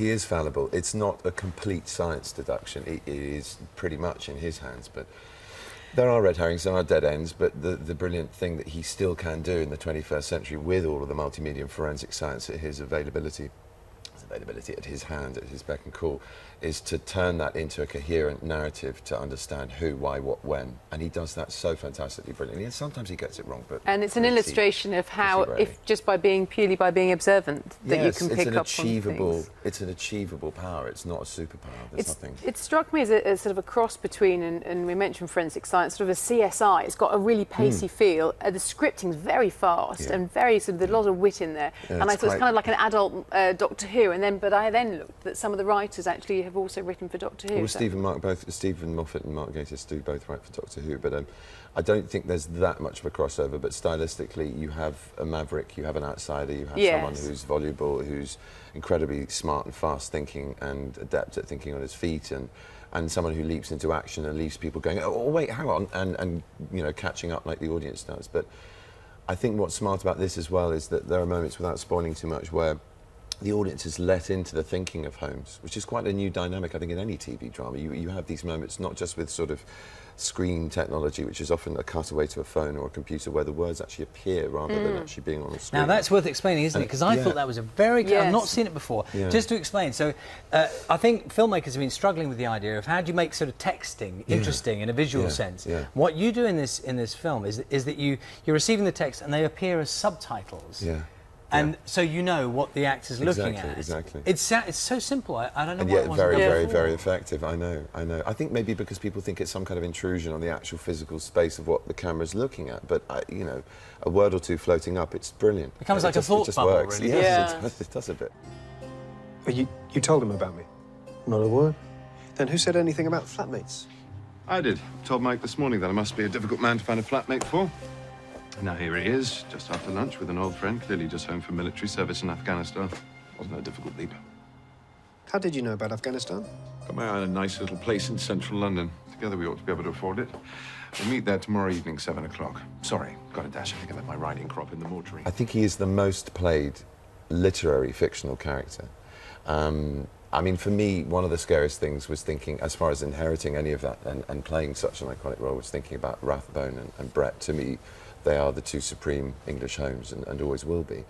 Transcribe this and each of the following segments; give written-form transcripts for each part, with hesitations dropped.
He is fallible. It's not a complete science deduction. It is pretty much in his hands, but there are red herrings, there are dead ends, but the brilliant thing that he still can do in the 21st century with all of the multimedia and forensic science at his availability at his hand, at his beck and call, is to turn that into a coherent narrative to understand who, why, what, when. And he does that so fantastically brilliantly. And sometimes he gets it wrong, but... And it's an illustration of how, if just by being, purely by being observant, that you can pick up on things. It's an achievable power. It's not a superpower. There's nothing... It struck me as a sort of a cross between, and we mentioned forensic science, sort of a CSI. It's got a really pacey feel. The scripting's very fast and very sort of, there's a lot of wit in there. Yeah, and I thought it's kind of like an adult Doctor Who. But I then looked that some of the writers actually have also written for Doctor Who. Well, Stephen Moffat and Mark Gatiss do both write for Doctor Who, but I don't think there's that much of a crossover. But stylistically, you have a maverick, you have an outsider, you have someone who's voluble, who's incredibly smart and fast thinking and adept at thinking on his feet, and someone who leaps into action and leaves people going, oh wait, hang on, and you know, catching up like the audience does. But I think what's smart about this as well is that there are moments, without spoiling too much, where the audience is let into the thinking of Holmes, which is quite a new dynamic, I think, in any TV drama. You have these moments, not just with sort of screen technology, which is often a cutaway to a phone or a computer, where the words actually appear rather than actually being on the screen. Now, that's worth explaining, isn't it? Because I thought that was a very... I've not seen it before. Yeah. Just to explain, so I think filmmakers have been struggling with the idea of how do you make sort of texting interesting in a visual sense. What you do in this film is that you're receiving the text and they appear as subtitles. And so you know what the actor's looking at. Exactly. It's so simple. I don't know and why yet it wasn't very effective. I know. I think maybe because people think it's some kind of intrusion on the actual physical space of what the camera's looking at. But you know, a word or two floating up, it's brilliant. It becomes like a thought bubble, works. really. Yes, it does a bit. You told him about me? Not a word. Then who said anything about flatmates? I did. Told Mike this morning that I must be a difficult man to find a flatmate for. Now here he is, just after lunch with an old friend, clearly just home from military service in Afghanistan. Wasn't a difficult leap. How did you know about Afghanistan? Got my eye on a nice little place in central London. Together we ought to be able to afford it. We'll meet there tomorrow evening, 7 o'clock. Sorry, got a dash. I think I left my riding crop in the mortuary. I think he is the most played literary fictional character. I mean, for me, one of the scariest things was thinking, as far as inheriting any of that and playing such an iconic role, was thinking about Rathbone and Brett. To me, they are the two supreme English Holmes and always will be.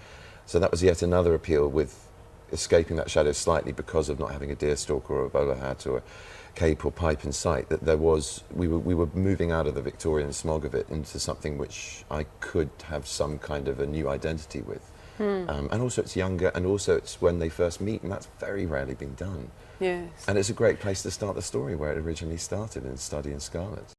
So that was yet another appeal, with escaping that shadow slightly because of not having a deerstalker or a bowler hat or a cape or pipe in sight, that there was, we were moving out of the Victorian smog of it into something which I could have some kind of a new identity with. And also it's younger, and also it's when they first meet, and that's very rarely been done. Yes. And it's a great place to start the story, where it originally started, in Study in Scarlet.